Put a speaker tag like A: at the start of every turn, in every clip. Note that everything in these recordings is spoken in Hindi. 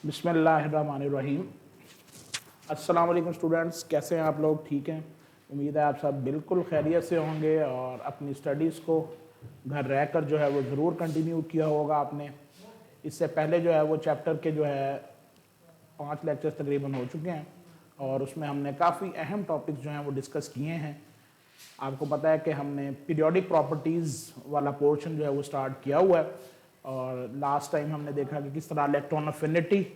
A: बिस्मिल्लाहिर्रहमानिर्रहीम। अस्सलाम वालेकुम स्टूडेंट्स, कैसे हैं आप लोग? ठीक हैं, उम्मीद है आप सब बिल्कुल खैरियत से होंगे और अपनी स्टडीज़ को घर रहकर जो है वो ज़रूर कंटिन्यू किया होगा आपने। इससे पहले जो है वो चैप्टर के जो है 5 लेक्चर्स तकरीबन हो चुके हैं और उसमें हमने काफ़ी अहम टॉपिक्स जो हैं वो डिस्कस किए हैं। आपको पता है कि हमने पीरियोडिक प्रॉपर्टीज़ वाला पोर्शन जो है वो स्टार्ट किया हुआ है और लास्ट टाइम हमने देखा कि किस तरह इलेक्ट्रॉन अफिनिटी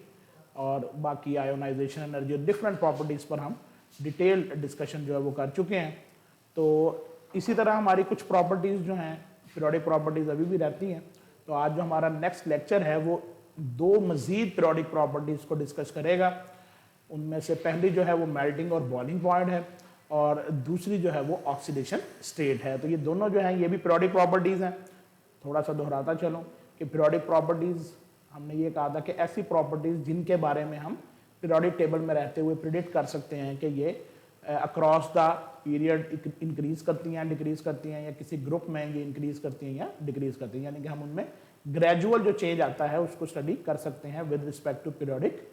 A: और बाकी आयोनाइजेशन एनर्जी और डिफरेंट प्रॉपर्टीज़ पर हम डिटेल डिस्कशन जो है वो कर चुके हैं। तो इसी तरह हमारी कुछ प्रॉपर्टीज़ जो हैं पीरियोडिक प्रॉपर्टीज़ अभी भी रहती हैं। तो आज जो हमारा नेक्स्ट लेक्चर है वो 2 मज़ीद पीरियोडिक प्रॉपर्टीज़ को डिस्कस करेगा। उनमें से पहली जो है वो मेल्टिंग और बॉइलिंग पॉइंट है और दूसरी जो है वो ऑक्सीडेशन स्टेट है। तो ये दोनों जो हैं ये भी पीरियोडिक प्रॉपर्टीज़ हैं। थोड़ा सा दोहराता चलूँ कि पीरियोडिक प्रॉपर्टीज़ हमने ये कहा था कि ऐसी प्रॉपर्टीज़ जिनके बारे में हम पीरियोडिक टेबल में रहते हुए प्रिडिक्ट कर सकते हैं कि ये अक्रॉस द पीरियड इंक्रीज करती हैं, डिक्रीज करती हैं, या किसी ग्रुप में ये इंक्रीज करती हैं या डिक्रीज करती हैं, यानी कि हम उनमें ग्रेजुअल जो चेंज आता है उसको स्टडी कर सकते हैं with respect to periodic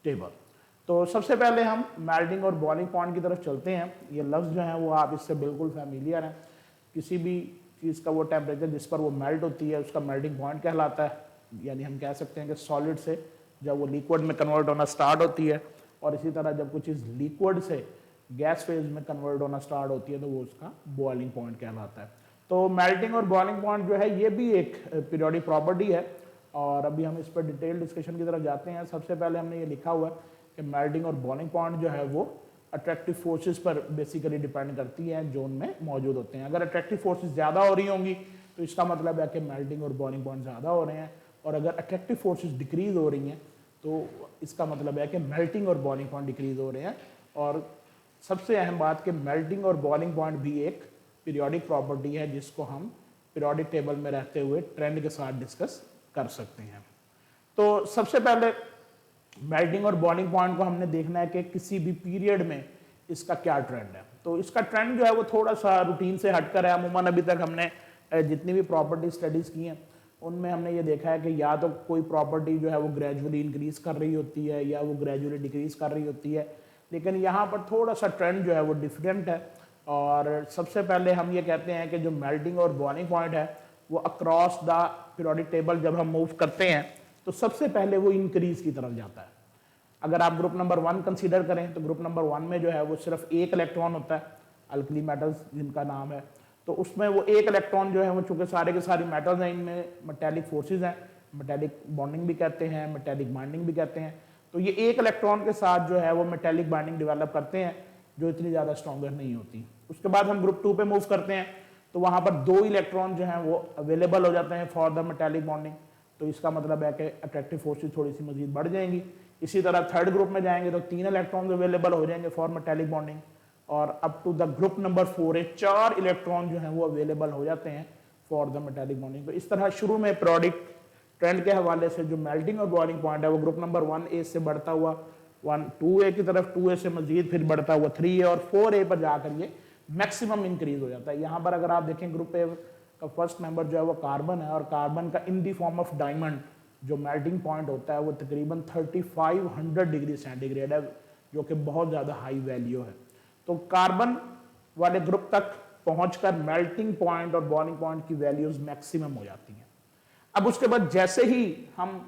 A: table. तो सबसे पहले हम मेल्टिंग और बॉइलिंग पॉइंट की तरफ चलते हैं। ये लफ्ज़ जो है वो आप इससे बिल्कुल फैमिलियर हैं। किसी भी चीज़ का वो टेम्परेचर जिस पर वो मेल्ट होती है उसका मेल्टिंग पॉइंट कहलाता है। यानी हम कह सकते हैं कि सॉलिड से जब वो लिक्विड में कन्वर्ट होना स्टार्ट होती है और इसी तरह जब कुछ चीज़ लिक्विड से गैस फेज में कन्वर्ट होना स्टार्ट होती है तो वो उसका बॉइलिंग पॉइंट कहलाता है। तो मेल्टिंग और बॉइलिंग पॉइंट जो है ये भी एक पीरियोडिक प्रॉपर्टी है और अभी हम इस पर डिटेल डिस्कशन की तरफ जाते हैं। सबसे पहले हमने ये लिखा हुआ है कि मेल्टिंग और बॉइलिंग पॉइंट जो है वो अट्रैक्टिव फोर्सेस पर बेसिकली डिपेंड करती है जो उनमें मौजूद होते हैं। अगर अट्रैक्टिव फोर्सेस ज़्यादा हो रही होंगी तो इसका मतलब है कि मेल्टिंग और बॉइलिंग पॉइंट ज़्यादा हो रहे हैं, और अगर अट्रैक्टिव फोर्सेस डिक्रीज हो रही हैं तो इसका मतलब है कि मेल्टिंग और बॉइलिंग पॉइंट डिक्रीज हो रहे हैं। और सबसे अहम बात कि मेल्टिंग और बॉइलिंग पॉइंट भी एक पीरियोडिक प्रॉपर्टी है जिसको हम पीरियोडिक टेबल में रहते हुए ट्रेंड के साथ डिस्कस कर सकते हैं। तो सबसे पहले मेल्टिंग और बॉइलिंग पॉइंट को हमने देखना है कि किसी भी पीरियड में इसका क्या ट्रेंड है। तो इसका ट्रेंड जो है वो थोड़ा सा रूटीन से हटकर है। अमूमन अभी तक हमने जितनी भी प्रॉपर्टी स्टडीज़ की हैं उनमें हमने ये देखा है कि या तो कोई प्रॉपर्टी जो है वो ग्रेजुअली इंक्रीज कर रही होती है या वो ग्रेजुअली डिक्रीज कर रही होती है, लेकिन यहाँ पर थोड़ा सा ट्रेंड जो है वो डिफरेंट है। और सबसे पहले हम ये कहते हैं कि जो मेल्टिंग और बॉइलिंग पॉइंट है वो अक्रॉस द पीरियोडिक टेबल जब हम मूव करते हैं तो सबसे पहले वो इंक्रीज की तरफ जाता है। अगर आप ग्रुप नंबर 1 कंसीडर करें तो ग्रुप नंबर 1 में जो है वो सिर्फ एक इलेक्ट्रॉन होता है, अल्कली मेटल्स जिनका नाम है। तो उसमें वो एक इलेक्ट्रॉन जो है वो चूंकि सारे के सारे मेटल्स हैं, इनमें मेटेलिक फोर्सेस हैं, मेटेलिक बॉन्डिंग भी कहते हैं, मेटेलिक बाइंडिंग भी कहते हैं। तो ये एक इलेक्ट्रॉन के साथ जो है वो मेटेलिक बाइंडिंग डेवलप करते हैं जो इतनी ज़्यादा स्ट्रॉन्गर नहीं होती। उसके बाद हम ग्रुप 2 पे मूव करते हैं तो वहाँ पर 2 इलेक्ट्रॉन जो हैं वो अवेलेबल हो जाते हैं फॉर द मेटेलिक बॉन्डिंग। तो इसका मतलब है कि अट्रैक्टिव फोर्सेस थोड़ी सी मजीद बढ़ जाएंगी। इसी तरह थर्ड ग्रुप में जाएंगे तो 3 इलेक्ट्रॉन अवेलेबल हो जाएंगे फॉर मेटेलिक बॉन्डिंग, और up to the group number 4 4 electron जो हैं वो अवेलेबल हो जाते हैं फॉर द मेटेलिक बॉन्डिंग। तो इस तरह शुरू में पीरियोडिक ट्रेंड के हवाले से जो मेल्टिंग और बॉइलिंग पॉइंट है वो ग्रुप नंबर 1A से बढ़ता हुआ 2A की तरफ, 2A से मजीद फिर बढ़ता हुआ 3A और 4A पर जाकर ये मैक्सिमम इंक्रीज हो जाता है। यहाँ पर अगर आप देखें ग्रुप ए का फर्स्ट मेंबर जो है वो कार्बन है और कार्बन का इन दी फॉर्म ऑफ डायमंड जो मेल्टिंग पॉइंट होता है वो तकरीबन 3500 डिग्री सेंटीग्रेड है, जो कि बहुत ज़्यादा हाई वैल्यू है। तो कार्बन वाले ग्रुप तक पहुंचकर मेल्टिंग पॉइंट और बॉइलिंग पॉइंट की वैल्यूज मैक्सिमम हो जाती हैं। अब उसके बाद जैसे ही हम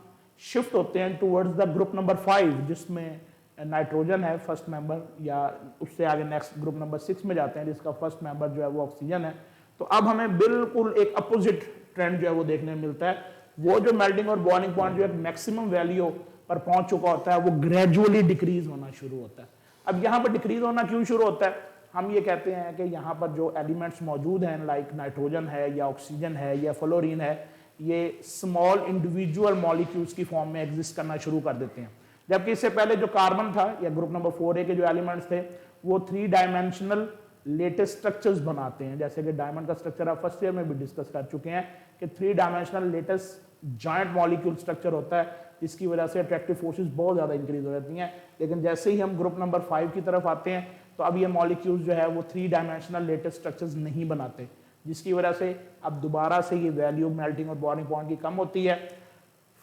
A: शिफ्ट होते हैं टुवर्ड्स द ग्रुप नंबर 5 जिसमें नाइट्रोजन है फर्स्ट मेंबर, या उससे आगे नेक्स्ट ग्रुप नंबर 6 में जाते हैं जिसका फर्स्ट मेंबर जो है वो ऑक्सीजन है, तो अब हमें बिल्कुल एक अपोजिट ट्रेंड जो है वो देखने में मिलता है। वो जो मेल्टिंग और बॉइलिंग पॉइंट जो है मैक्सिमम वैल्यू पर पहुंच चुका होता है वो ग्रेजुअली डिक्रीज होना शुरू होता है। अब यहाँ पर डिक्रीज होना क्यों शुरू होता है? हम ये कहते हैं कि यहाँ पर जो एलिमेंट्स मौजूद हैं लाइक नाइट्रोजन है या ऑक्सीजन है या फ्लोरीन है, ये स्मॉल इंडिविजुअल मॉलिक्यूल्स की फॉर्म में एग्जिस्ट करना शुरू कर देते हैं। जबकि इससे पहले जो कार्बन था या ग्रुप नंबर 4A के जो एलिमेंट्स थे वो 3 डायमेंशनल लेटेस्ट स्ट्रक्चर्स बनाते हैं। जैसे कि डायमंड का स्ट्रक्चर आप फर्स्ट ईयर में भी डिस्कस कर चुके हैं कि 3 dimensional latest joint molecule structure होता है जिसकी वजह से अट्रैक्टिव फोर्सेस बहुत ज़्यादा इंक्रीज हो जाती हैं। लेकिन जैसे ही हम ग्रुप नंबर 5 की तरफ आते हैं तो अब ये मॉलिक्यूल्स जो है वो 3 डायमेंशनल लेटेस्ट स्ट्रक्चर्स नहीं बनाते, जिसकी वजह से अब दोबारा से ये वैल्यू मेल्टिंग और बॉइलिंग पॉइंट की कम होती है।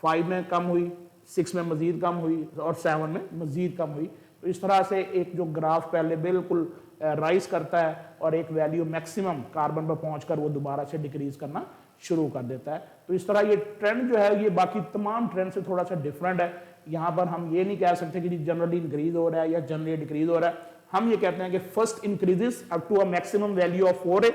A: 5 में कम हुई, 6 में मजीद कम हुई और 7 में मजीद कम हुई। तो इस तरह से एक जो ग्राफ पहले बिल्कुल राइज करता है और एक वैल्यू मैक्सिमम कार्बन पर पहुंचकर वो दोबारा से डिक्रीज करना शुरू कर देता है। तो इस तरह ये ट्रेंड जो है ये बाकी तमाम ट्रेंड से थोड़ा सा डिफरेंट है। यहाँ पर हम ये नहीं कह सकते कि जनरली इंक्रीज हो रहा है या जनरली डिक्रीज हो रहा है। हम ये कहते हैं कि first increases up to a maximum value of 4a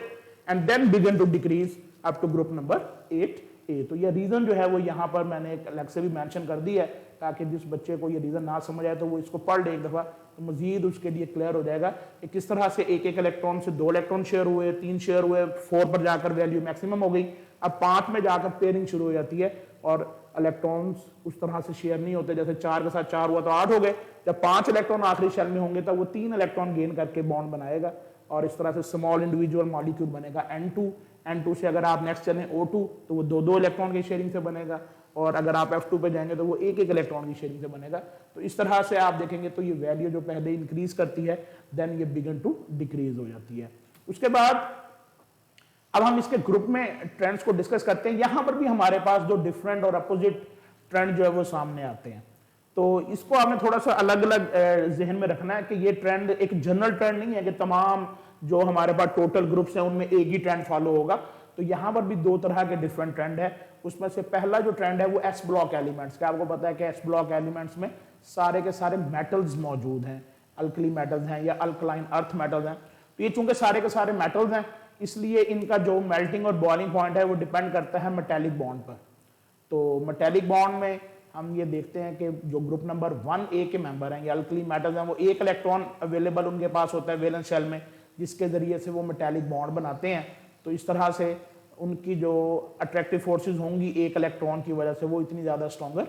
A: and then begin to decrease up to group number 8a। तो ये रीजन जो है वो यहाँ पर मैंने एक अलग से भी मेंशन कर दी है, ताकि जिस बच्चे को ये रीजन ना समझ आए तो वो इसको पढ़ ले एक दफा, तो मजीद उसके लिए क्लियर हो जाएगा कि किस तरह से एक इलेक्ट्रॉन से 2 इलेक्ट्रॉन शेयर हुए, 3 शेयर हुए, 4 पर जाकर वैल्यू मैक्सिमम हो गई, अब 5 में जाकर पेयरिंग शुरू हो जाती है और इलेक्ट्रॉन्स उस तरह से शेयर नहीं होते। जैसे 4 के साथ 4 हुआ तो 8 हो गए, जब 5 इलेक्ट्रॉन आखिरी शेल में होंगे तो वो 3 इलेक्ट्रॉन गेन करके बॉन्ड बनाएगा और इस तरह से स्मॉल इंडिविजुअल मॉलिक्यूल बनेगा N2 से अगर आप नेक्स्ट चलें O2 तो वो 2 इलेक्ट्रॉन की शेयरिंग से बनेगा, और अगर आप F2 पे जाएंगे तो वो एक इलेक्ट्रॉन की शेयरिंग से बनेगा। तो इस तरह से आप देखेंगे तो ये वैल्यू जो पहले इंक्रीज करती है देन ये बिगिन टू डिक्रीज हो जाती है। उसके बाद अब हम इसके ग्रुप में ट्रेंड्स को डिस्कस करते हैं। यहां पर भी हमारे पास जो डिफरेंट और अपोजिट ट्रेंड जो है वो सामने आते हैं, तो इसको हमें थोड़ा सा अलग अलग जहन में रखना है कि ये ट्रेंड एक जनरल ट्रेंड नहीं है कि तमाम जो हमारे पास टोटल ग्रुप्स हैं उनमें एक ही ट्रेंड फॉलो होगा। तो यहां पर भी 2 तरह के डिफरेंट ट्रेंड है। उसमें से पहला जो ट्रेंड है वो एस ब्लॉक एलिमेंट्स का। आपको पता है कि एस ब्लॉक एलिमेंट्स में सारे के सारे मेटल्स मौजूद हैं, अल्कली मेटल्स हैं या अल्कलाइन अर्थ मेटल्स हैं। तो ये चूंकि सारे के सारे मेटल्स हैं इसलिए इनका जो मेल्टिंग और बॉइलिंग पॉइंट है वो डिपेंड करता है मेटेलिक बॉन्ड पर। तो मेटेलिक बॉन्ड में हम ये देखते हैं कि जो ग्रुप नंबर 1A के मेंबर हैं या अल्कली मेटल्स हैं वो एक इलेक्ट्रॉन अवेलेबल उनके पास होता है वैलेंस शेल में, जिसके जरिए से वो मेटेलिक बॉन्ड बनाते हैं। तो इस तरह से उनकी जो अट्रैक्टिव फोर्सेस होंगी एक इलेक्ट्रॉन की वजह से वो इतनी ज़्यादा स्ट्रॉन्गर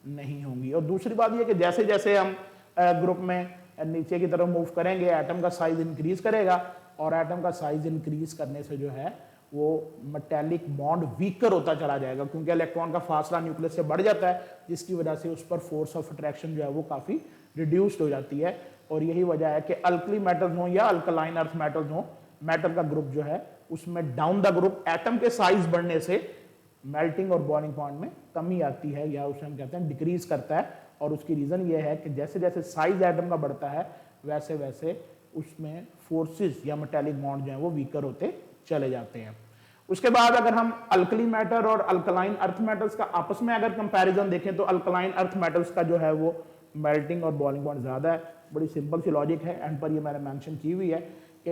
A: नहीं होंगी। और दूसरी बात ये कि जैसे जैसे हम ग्रुप में नीचे की तरफ मूव करेंगे एटम का साइज इंक्रीज करेगा, और एटम का साइज इंक्रीज करने से जो है वो मेटेलिक बॉन्ड वीकर होता चला जाएगा, क्योंकि इलेक्ट्रॉन का फासला न्यूक्लियस से बढ़ जाता है, जिसकी वजह से उस पर फोर्स ऑफ अट्रैक्शन जो है वो काफ़ी रिड्यूस्ड हो जाती है। और यही वजह है कि अल्कली मेटल्स हों या अल्कलाइन अर्थ मेटल्स हों, मेटल का ग्रुप जो है उसमें डाउन द ग्रुप एटम के साइज बढ़ने से मेल्टिंग और बॉइलिंग पॉइंट में कमी आती है, या उसे हम कहते हैं डिक्रीज करता है। और उसकी रीज़न ये है कि जैसे जैसे साइज एटम का बढ़ता है वैसे वैसे उसमें फोर्सेस या मेटेलिक बॉन्ड जो है वो वीकर होते चले जाते हैं। उसके बाद अगर हम अल्कली मैटर और अल्कलाइन अर्थ मेटल्स का आपस में अगर कंपैरिजन देखें तो अल्कलाइन अर्थ मेटल्स का जो है वो मेल्टिंग और बॉइलिंग पॉइंट ज़्यादा है। बड़ी सिंपल सी लॉजिक है, एंड पर ये मैंने मेंशन की हुई है कि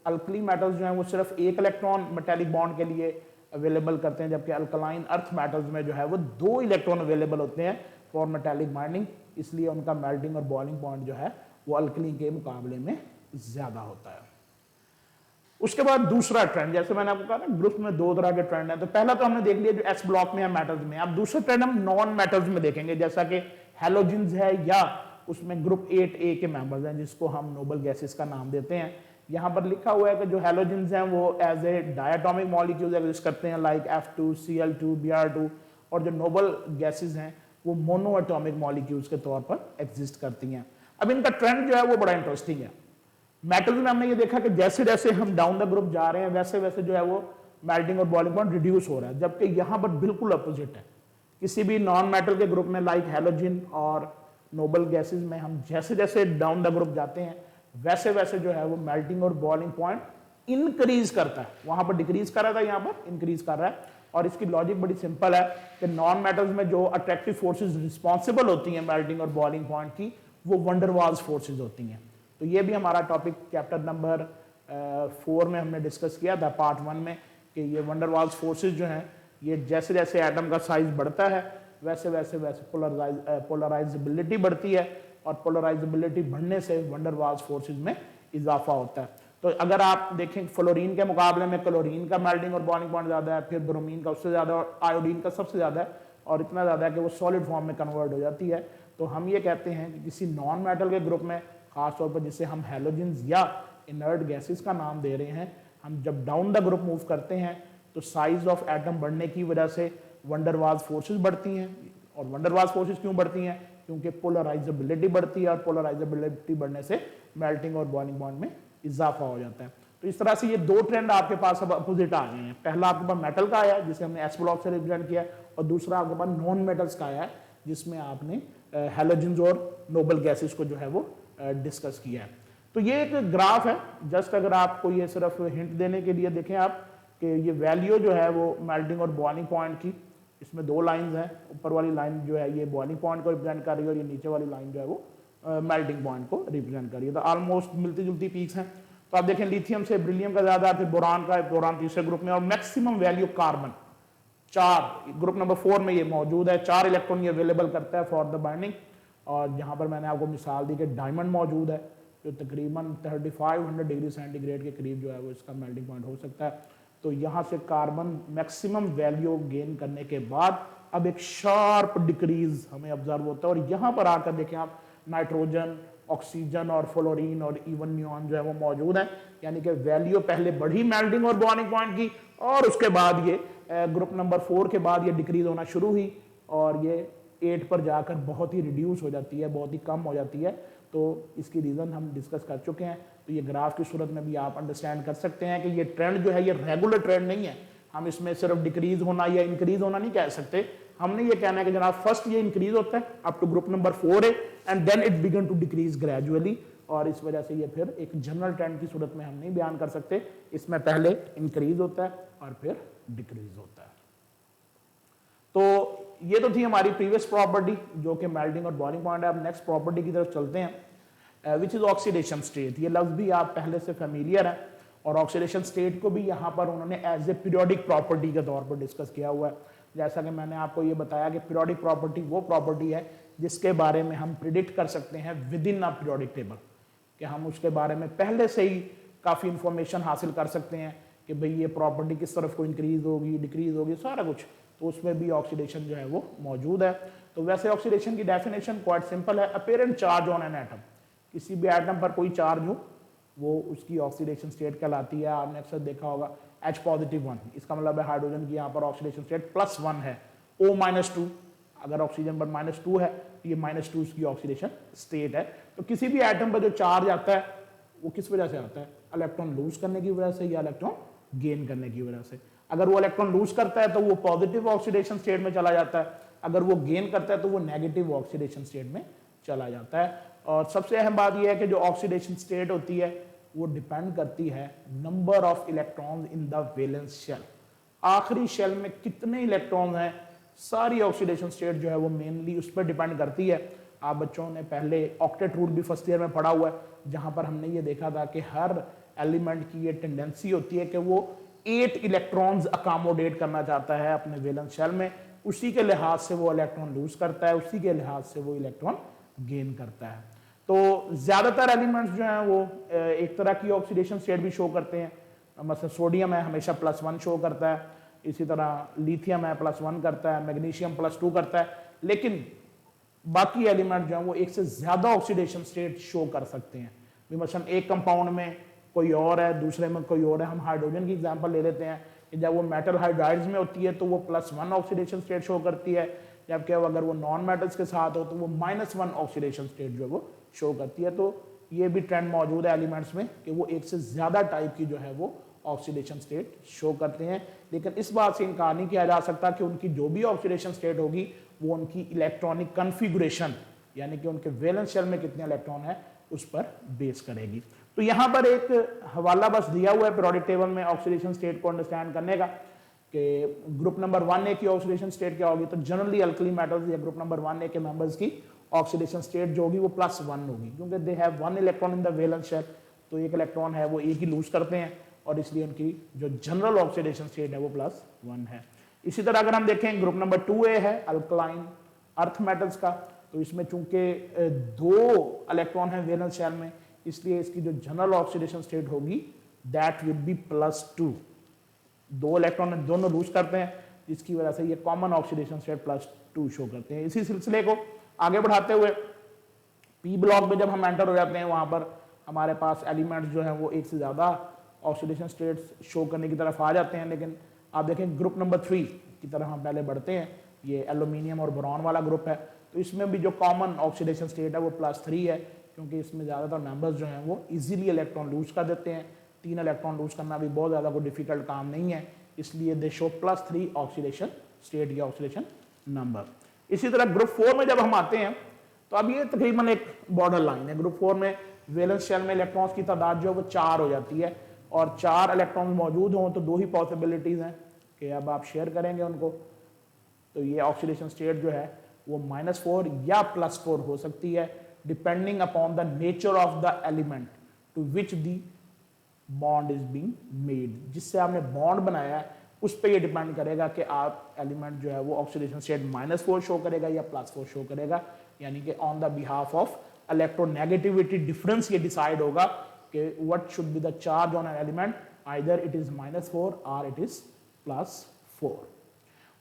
A: अल्कली मेटल्स जो हैं वो सिर्फ एक इलेक्ट्रॉन मेटेलिक बॉन्ड के लिए अवेलेबल करते हैं, जबकि अल्कलाइन अर्थ मेटल्स में जो है वो 2 इलेक्ट्रॉन अवेलेबल होते हैं फॉर मेटेलिक बाइंडिंग, इसलिए उनका मेल्टिंग और बॉइलिंग पॉइंट जो है वो अल्कली के मुकाबले में ज़्यादा होता है। उसके बाद दूसरा ट्रेंड, जैसे मैंने आपको कहा ना ग्रुप में 2 तरह के ट्रेंड हैं, तो पहला तो हमने देख लिया जो एस ब्लॉक में है मेटल्स में। अब दूसरा ट्रेंड हम नॉन मेटल्स में देखेंगे, जैसा कि हैलोजेंस है या उसमें ग्रुप 8A के मेंबर्स हैं जिसको हम नोबल गैसेस का नाम देते हैं। यहाँ पर लिखा हुआ है कि जो हैलोजेंस हैं वो as a diatomic molecules exist करते हैं लाइक F2, Cl2, Br2, और जो नोबल गैसेस हैं वो मोनो एटॉमिक मॉलिक्यूल्स के तौर पर एग्जिस्ट करती हैं। अब इनका ट्रेंड जो है वो बड़ा इंटरेस्टिंग है। मेटल्स में हमने ये देखा कि जैसे जैसे हम डाउन द ग्रुप जा रहे हैं वैसे वैसे जो है वो मेल्टिंग और बॉइलिंग पॉइंट रिड्यूस हो रहा है, जबकि यहाँ पर बिल्कुल अपोजिट है। किसी भी नॉन मेटल के ग्रुप में लाइक हैलोजन और नोबल गैसेस में हम जैसे जैसे डाउन द ग्रुप जाते हैं वैसे वैसे जो है वो मेल्टिंग और बॉइलिंग पॉइंट इंक्रीज करता है। वहां पर डिक्रीज कर रहा था, यहाँ पर इंक्रीज कर रहा है। और इसकी लॉजिक बड़ी सिंपल है कि नॉन मेटल्स में जो अट्रैक्टिव फोर्सेज रिस्पॉन्सिबल होती हैं मेल्टिंग और बॉइलिंग पॉइंट की वो वंडरवाल्स फोर्सेज होती हैं। तो ये भी हमारा टॉपिक चैप्टर नंबर 4 में हमने डिस्कस किया था पार्ट 1 में, कि ये वंडरवाल्स फोर्सेज जो हैं ये जैसे जैसे एटम का साइज बढ़ता है वैसे वैसे वैसे पोलराइजेबिलिटी बढ़ती है, और पोलराइजेबिलिटी बढ़ने से वंडरवाल्स फोर्सेज में इजाफा होता है। तो अगर आप देखें फ्लोरीन के मुकाबले में क्लोरीन का मेल्टिंग और बॉइलिंग पॉइंट ज़्यादा है, फिर ब्रोमीन का उससे ज़्यादा, और आयोडीन का सबसे ज़्यादा है, और इतना ज़्यादा है कि वो सॉलिड फॉर्म में कन्वर्ट हो जाती है। तो हम ये कहते हैं कि किसी नॉन मेटल के ग्रुप में, खासतौर पर जिसे हम हैलोजेंस या इनर्ट गैसेस का नाम दे रहे हैं, हम जब डाउन द ग्रुप मूव करते हैं तो साइज ऑफ एटम बढ़ने की वजह से वंडरवाल्स फोर्सेस बढ़ती हैं। और वंडरवाल्स फोर्सेस क्यों बढ़ती हैं? क्योंकि पोलराइजेबिलिटी बढ़ती है, और पोलराइजेबिलिटी बढ़ने से मेल्टिंग और बॉइलिंग पॉइंट में इजाफा हो जाता है। तो इस तरह से ये 2 ट्रेंड आपके पास अब अपोजिट आ गए हैं। पहला आपके पास मेटल का आया जिसे हमने एस ब्लॉक से रिप्रेजेंट किया, और दूसरा आपके पास नॉन मेटल्स का आया जिसमें आपने हैलोजन्स और नोबल गैसेस को जो है वो डिस्कस किया है। तो ये एक ग्राफ है, जस्ट अगर आपको ये सिर्फ हिंट देने के लिए देखें आप कि ये वैल्यू जो है वो मेल्टिंग और बॉइलिंग पॉइंट की, इसमें दो लाइंस हैं, ऊपर वाली लाइन जो है ये बॉइलिंग पॉइंट को रिप्रेजेंट कर रही है और ये नीचे वाली लाइन जो है वो मेल्टिंग पॉइंट को रिप्रेजेंट कर रही है। तो ऑलमोस्ट मिलती जुलती पीक्स हैं। तो आप देखें लिथियम से ब्रिलियम का ज्यादा, फिर बोरान का, बोरान तीसरे ग्रुप में, और maximum value carbon 4 group number 4 में ये मौजूद है। 4 इलेक्ट्रॉन ये अवेलेबल करता है फॉर द बाइंडिंग। और यहाँ पर मैंने आपको मिसाल दी कि डायमंड मौजूद है जो तकरीबन 3500 डिग्री सेंटीग्रेड के करीब जो है वो इसका मेल्टिंग पॉइंट हो सकता है। तो यहाँ से कार्बन मैक्सिमम वैल्यू गेन करने के बाद अब एक शार्प डिक्रीज हमें ऑब्जर्व होता है। और यहाँ पर आकर देखें आप नाइट्रोजन, ऑक्सीजन और फ्लोरीन और इवन नियॉन जो है वो मौजूद है, यानी कि वैल्यू पहले बढ़ी मेल्टिंग और बॉइलिंग पॉइंट की, और उसके बाद ये ग्रुप नंबर 4 के बाद ये डिक्रीज होना शुरू हुई और ये 8 पर जाकर बहुत ही रिड्यूस हो जाती है, बहुत ही कम हो जाती है। तो इसकी रीज़न हम डिस्कस कर चुके हैं। तो ये ग्राफ की सूरत में भी आप अंडरस्टैंड कर सकते हैं कि ये ट्रेंड जो है ये रेगुलर ट्रेंड नहीं है। हम इसमें सिर्फ डिक्रीज होना या इंक्रीज होना नहीं कह सकते। हमने ये कहना है कि जनाब फर्स्ट ये इंक्रीज होता है अप टू ग्रुप नंबर 4 है and then it began to decrease gradually, और इस वजह से ये फिर एक जनरल ट्रेंड की सूरत में हम नहीं बयान कर सकते। इसमें पहले इंक्रीज होता है और फिर डिक्रीज होता है। तो ये तो थी हमारी प्रीवियस प्रॉपर्टी जो कि मेल्टिंग और बॉइलिंग पॉइंट है। अब नेक्स्ट प्रॉपर्टी की तरफ चलते हैं विच इज ऑक्सीडेशन स्टेट। ये लफ्ज भी आप पहले से फेमिलियर है और ऑक्सीडेशन स्टेट को भी यहाँ पर उन्होंने एज ए पीरियोडिक प्रॉपर्टी के तौर पर डिस्कस किया हुआ है। जैसा कि मैंने आपको ये बताया कि पीरियोडिक प्रॉपर्टी वो प्रॉपर्टी है जिसके बारे में हम प्रिडिक्ट कर सकते हैं with in a periodic table, कि हम उसके बारे में पहले से ही काफ़ी इंफॉर्मेशन हासिल कर सकते हैं कि भाई ये प्रॉपर्टी किस तरफ को इंक्रीज होगी, डिक्रीज होगी, सारा कुछ। तो उसमें भी ऑक्सीडेशन जो है वो मौजूद है। तो वैसे ऑक्सीडेशन की डेफिनेशन क्वाइट सिंपल है, apparent charge on an atom. किसी भी एटम पर कोई चार्ज हो वो उसकी ऑक्सीडेशन स्टेट कहलाती है। आपने अक्सर देखा होगा H पॉजिटिव 1, इसका मतलब है हाइड्रोजन की यहाँ पर ऑक्सीडेशन स्टेट +1 है। O-2 अगर ऑक्सीजन पर -2 है तो ये -2 इसकी ऑक्सीडेशन स्टेट है। तो किसी भी एटम पर जो चार्ज आता है वो किस वजह से आता है? इलेक्ट्रॉन लूज करने की वजह से या इलेक्ट्रॉन गेन करने की वजह से। अगर वो इलेक्ट्रॉन लूज करता है तो वो पॉजिटिव ऑक्सीडेशन स्टेट में चला जाता है, अगर वो गेन करता है तो वो नेगेटिव ऑक्सीडेशन स्टेट में चला जाता है। और सबसे अहम बात यह है कि जो ऑक्सीडेशन स्टेट होती है वो डिपेंड करती है number of electrons in the valence shell. आखिरी शेल में कितने इलेक्ट्रॉन हैं, सारी ऑक्सीडेशन स्टेट जो है वो मेनली उस पर डिपेंड करती है। आप बच्चों ने पहले ऑक्टेट रूल भी फर्स्ट ईयर में पढ़ा हुआ है, जहां पर हमने ये देखा था कि हर एलिमेंट की ये टेंडेंसी होती है कि वो 8 इलेक्ट्रॉन्स अकोमोडेट करना चाहता है अपने वैलेंस शेल में। उसी के लिहाज से वो इलेक्ट्रॉन लूज करता है, उसी के लिहाज से वो इलेक्ट्रॉन गेन करता है। तो ज्यादातर एलिमेंट्स जो हैं वो एक तरह की ऑक्सीडेशन स्टेट भी शो करते हैं। मतलब सोडियम है हमेशा +1 शो करता है, इसी तरह लिथियम है +1 करता है, मैग्नीशियम +2 करता है। लेकिन बाकी एलिमेंट जो है वो एक से ज्यादा ऑक्सीडेशन स्टेट शो कर सकते हैं। मसलन एक कंपाउंड में कोई और है, दूसरे में कोई और है। हम हाइड्रोजन की एग्जांपल ले लेते हैं कि जब वो मेटल हाइड्राइड्स में होती है तो वो +1 ऑक्सीडेशन स्टेट शो करती है, जबकि अगर वो नॉन मेटल्स के साथ हो तो वो -1 ऑक्सीडेशन स्टेट जो है वो शो करती है। तो ये भी ट्रेंड मौजूद है एलिमेंट्स में कि वो एक से ज्यादा टाइप की जो है वो ऑक्सीडेशन स्टेट शो करते हैं। लेकिन इस बात से इनकार नहीं किया जा सकता कि उनकी जो भी ऑक्सीडेशन स्टेट होगी वो उनकी इलेक्ट्रॉनिक कन्फिगुरेशन यानी कि उनके वैलेंस शेल में कितने इलेक्ट्रॉन है उस पर बेस करेगी। तो यहां पर एक हवाला बस दिया हुआ है पीरियोडिक टेबल में ऑक्सीडेशन स्टेट को अंडरस्टैंड करने का कि ग्रुप नंबर 1A की ऑक्सीडेशन स्टेट क्या होगी। तो जनरली अल्कली मेटल्स या ग्रुप नंबर 1A के मेंबर्स की ऑक्सीडेशन स्टेट जो होगी वो +1 होगी, क्योंकि they have 1 electron in the valence shell. तो एक इलेक्ट्रॉन है वो एक ही लूज करते हैं और इसलिए उनकी जो जनरल ऑक्सीडेशन स्टेट है वो +1 है। इसी तरह अगर हम देखें ग्रुप नंबर 2A है अल्कलाइन अर्थ मेटल्स का, तो इसमें चूंकि 2 इलेक्ट्रॉन है वैलेंस शेल में, इसलिए इसकी जो जनरल ऑक्सीडेशन स्टेट होगी दैट विल बी +2। 2 इलेक्ट्रॉन दोनों लूज करते हैं जिसकी वजह से ये कॉमन ऑक्सीडेशन स्टेट +2 शो करते हैं। इसी सिलसिले को आगे बढ़ाते हुए पी ब्लॉक में जब हम एंटर हो जाते हैं वहां पर हमारे पास एलिमेंट्स जो है वो एक से ज्यादा ऑक्सीडेशन स्टेट्स शो करने की तरफ आ जाते हैं। लेकिन आप देखें ग्रुप नंबर 3 की तरफ हम पहले बढ़ते हैं, ये एल्यूमिनियम और बोरॉन वाला ग्रुप है। तो इसमें भी जो कॉमन ऑक्सीडेशन स्टेट है वो +3 है, क्योंकि इसमें ज़्यादातर मेंबर्स जो हैं वो इजीली इलेक्ट्रॉन लूज कर देते हैं। 3 इलेक्ट्रॉन लूज करना भी बहुत ज़्यादा कोई डिफिकल्ट काम नहीं है, इसलिए दे शो +3 ऑक्सीडेशन स्टेट या ऑक्सीडेशन नंबर। इसी तरह ग्रुप 4 में जब हम आते हैं तो अब ये तकरीबन एक बॉर्डर लाइन है। ग्रुप 4 में वैलेंस शेल में इलेक्ट्रॉन्स की तादाद जो है वो 4 हो जाती है, और 4 इलेक्ट्रॉन मौजूद हों तो दो ही पॉसिबिलिटीज हैं कि अब आप शेयर करेंगे उनको। तो ये ऑक्सीडेशन स्टेट जो है वो -4 या +4 हो सकती है, depending upon the nature of the element to which the bond is being made. जिससे आपने बॉन्ड बनाया है उस पर ये डिपेंड करेगा कि आप एलिमेंट जो है वो ऑक्सीडेशन स्टेट -4 शो करेगा या +4 शो करेगा। यानी कि on the behalf of electronegativity difference ये डिसाइड होगा कि what should be the charge on an element, either it is -4 और इट इज +4।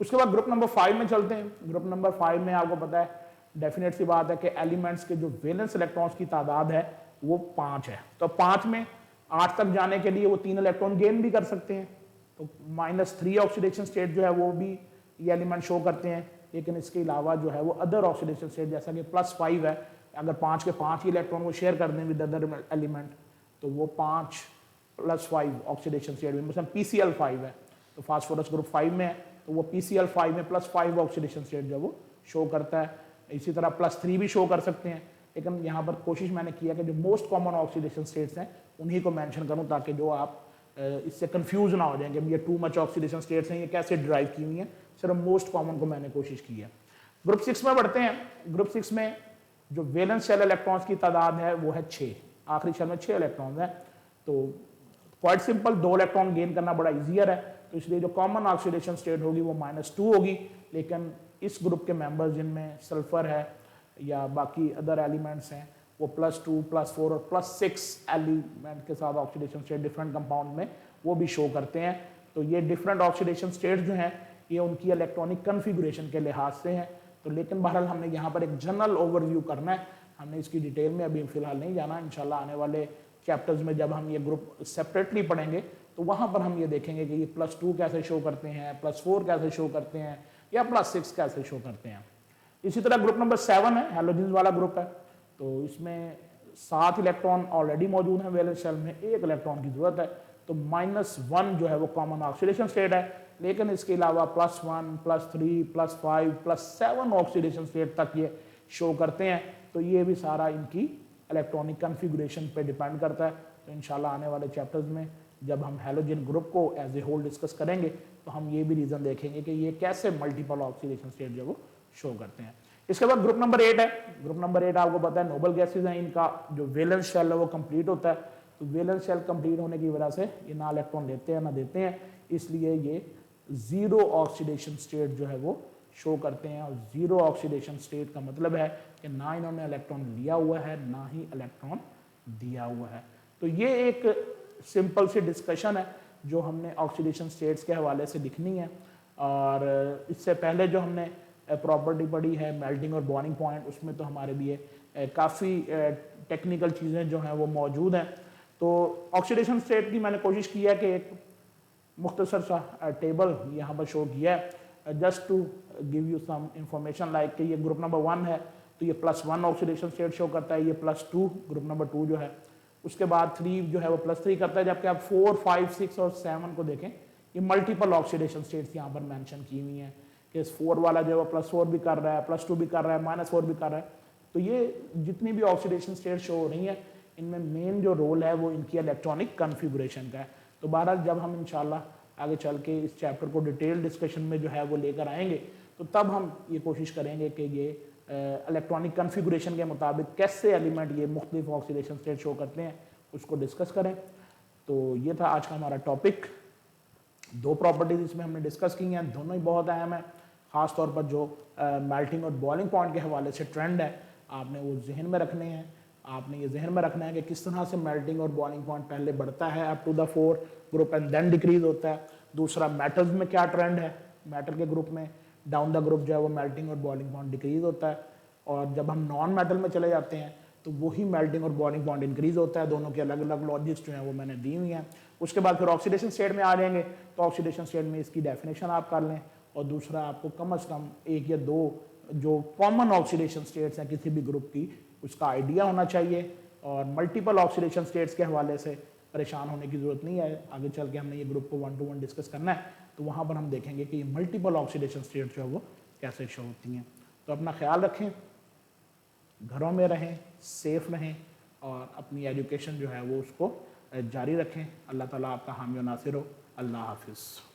A: उसके बाद ग्रुप नंबर 5 में चलते हैं। ग्रुप नंबर 5 में आपको पता है, डेफिनेट सी बात है कि एलिमेंट्स के जो वैलेंस इलेक्ट्रॉन्स की तादाद है वो 5 है। तो 5 में 8 तक जाने के लिए वो 3 इलेक्ट्रॉन गेन भी कर सकते हैं। तो -3 ऑक्सीडेशन स्टेट जो है वो भी ये एलिमेंट शो करते हैं। लेकिन इसके अलावा जो है वो अदर ऑक्सीडेशन स्टेट जैसा कि +5 है, अगर 5 के 5 ही इलेक्ट्रॉन वो शेयर कर दें विद अदर एलिमेंट तो वो 5 + 5 ऑक्सीडेशन स्टेट में, मतलब PCl5 है तो फास्फोरस ग्रुप 5 में है तो वो PCl5 में +5 ऑक्सीडेशन स्टेट जो वो शो करता है। इसी तरह +3 भी शो कर सकते हैं, लेकिन यहाँ पर कोशिश मैंने किया कि जो मोस्ट कॉमन ऑक्सीडेशन स्टेट्स हैं उन्हीं को मेंशन करूँ ताकि जो आप इससे कंफ्यूज ना हो जाएंगे ये टू मच ऑक्सीडेशन स्टेट्स हैं, ये कैसे ड्राइव की हुई हैं। सिर्फ मोस्ट कॉमन को मैंने कोशिश की है। ग्रुप 6 में बढ़ते हैं। ग्रुप 6 में जो वैलेंस शेल इलेक्ट्रॉन्स की तादाद है वो है 6। आखिरी शेल में 6 इलेक्ट्रॉन्स हैं। तो क्वाइट सिंपल, 2 इलेक्ट्रॉन गेन करना बड़ा ईजियर है, तो इसलिए जो कॉमन ऑक्सीडेशन स्टेट होगी वो -2 होगी। लेकिन इस ग्रुप के मेंबर्स जिनमें सल्फर है या बाकी अदर एलिमेंट्स हैं वो +2, +4 और +6 एलिमेंट के साथ ऑक्सीडेशन स्टेट डिफरेंट कंपाउंड में वो भी शो करते हैं। तो ये डिफरेंट ऑक्सीडेशन स्टेट जो हैं ये उनकी इलेक्ट्रॉनिक कन्फिगुरेशन के लिहाज से हैं। तो लेकिन बहरहाल हमने यहाँ पर एक जनरल ओवरव्यू करना है, हमने इसकी डिटेल में अभी फिलहाल नहीं जाना। इंशाल्लाह आने वाले चैप्टर्स में जब हम ये ग्रुप सेपरेटली पढ़ेंगे तो वहाँ पर हम ये देखेंगे कि ये +2 कैसे शो करते हैं, +4 कैसे शो करते हैं या +6 कैसे शो करते हैं। इसी तरह ग्रुप नंबर 7 है, हैलोजन्स वाला ग्रुप है। तो इसमें 7 इलेक्ट्रॉन ऑलरेडी मौजूद हैं वैलेंस शेल में, 1 इलेक्ट्रॉन की जरूरत है। तो -1 जो है वो कॉमन ऑक्सीडेशन स्टेट है, लेकिन इसके अलावा +1, +3, +5, +7 ऑक्सीडेशन स्टेट तक ये शो करते हैं। तो ये भी सारा इनकी इलेक्ट्रॉनिक कन्फिगुरेशन पे डिपेंड करता है। तो इंशाल्लाह आने वाले चैप्टर्स में जब हम हैलोजन ग्रुप को एज ए होल डिस्कस करेंगे तो हम ये भी रीज़न देखेंगे कि ये कैसे मल्टीपल ऑक्सीडेशन स्टेट जो वो शो करते हैं। इसके बाद ग्रुप नंबर 8 है। ग्रुप नंबर 8 आपको पता है नोबल गैसेज हैं, इनका जो वैलेंस शेल है वो कंप्लीट होता है। तो वैलेंस शेल कंप्लीट होने की वजह से ये ना इलेक्ट्रॉन लेते हैं ना देते हैं, इसलिए ये 0 ऑक्सीडेशन स्टेट जो है वो शो करते हैं। और 0 ऑक्सीडेशन स्टेट का मतलब है कि ना इन्होंने इलेक्ट्रॉन लिया हुआ है ना ही इलेक्ट्रॉन दिया हुआ है। तो ये एक सिंपल सी डिस्कशन है जो हमने ऑक्सीडेशन स्टेट्स के हवाले से लिखनी है। और इससे पहले जो हमने प्रॉपर्टी पढ़ी है मेल्टिंग और बॉइलिंग पॉइंट, उसमें तो हमारे लिए काफ़ी टेक्निकल चीज़ें जो हैं वो मौजूद हैं। तो ऑक्सीडेशन स्टेट की मैंने कोशिश की है कि एक मुख्तसर सा टेबल यहाँ पर शो किया है just to give you some information like कि ये ग्रुप नंबर 1 है तो ये +1 ऑक्सीडेशन स्टेट शो करता है, ये +2 ग्रुप नंबर 2 जो है। उसके बाद 3 जो है वो +3 करता है, जबकि आप 4, 5, 6 और 7 को देखें ये मल्टीपल ऑक्सीडेशन स्टेट्स यहाँ पर मेंशन की हुई हैं कि इस 4 वाला जो है वो +4 भी कर रहा है, +2 भी कर रहा है, -4 भी कर रहा है। तो ये जितनी भी ऑक्सीडेशन स्टेट शो हो रही हैं इनमें मेन जो रोल है वो इनकी इलेक्ट्रॉनिक कन्फिगुरेशन का है। तो बहरहाल जब हम इंशाल्लाह आगे चल के इस चैप्टर को डिटेल डिस्कशन में जो है वो लेकर आएंगे तो तब हम ये कोशिश करेंगे कि ये इलेक्ट्रॉनिक कन्फिगुरेशन के मुताबिक कैसे एलिमेंट ये मुख्तलिफ ऑक्सीडेशन स्टेट शो करते हैं उसको डिस्कस करें। तो ये था आज का हमारा टॉपिक। 2 प्रॉपर्टीज इसमें हमने डिस्कस की हैं, दोनों ही बहुत अहम है। ख़ास तौर पर जो मेल्टिंग और बॉइलिंग पॉइंट के हवाले से ट्रेंड है आपने वो जहन में रखने हैं। आपने ये जहन में रखना है कि किस तरह से मेल्टिंग और बॉइलिंग पॉइंट पहले बढ़ता है up to the 4 group and then decrease होता है। दूसरा मेटल्स में क्या ट्रेंड है, मेटल के ग्रुप में डाउन द ग्रुप जो है वो मेल्टिंग और बॉइलिंग पॉइंट डिक्रीज होता है। और जब हम नॉन मेटल में चले जाते हैं तो वही मेल्टिंग और बॉइलिंग पॉइंट इंक्रीज होता है। दोनों के अलग अलग लॉजिक्स जो हैं वो मैंने दी हुई हैं। उसके बाद फिर ऑक्सीडेशन स्टेट में आ जाएंगे तो ऑक्सीडेशन स्टेट में इसकी डेफिनेशन आप कर लें और दूसरा आपको कम से कम 1 या 2 जो कॉमन ऑक्सीडेशन स्टेट्स हैं किसी भी ग्रुप की उसका आइडिया होना चाहिए। और मल्टीपल ऑक्सीडेशन स्टेट्स के हवाले से परेशान होने की ज़रूरत नहीं है। आगे चल के हमने ये ग्रुप को 1 to 1 डिस्कस करना है तो वहाँ पर हम देखेंगे कि ये मल्टीपल ऑक्सीडेशन स्टेट जो है वो कैसे शो होती हैं। तो अपना ख्याल रखें, घरों में रहें, सेफ रहें और अपनी एजुकेशन जो है वो उसको जारी रखें। अल्लाह ताला आपका हामी और नासिर हो। अल्लाह हाफिज़।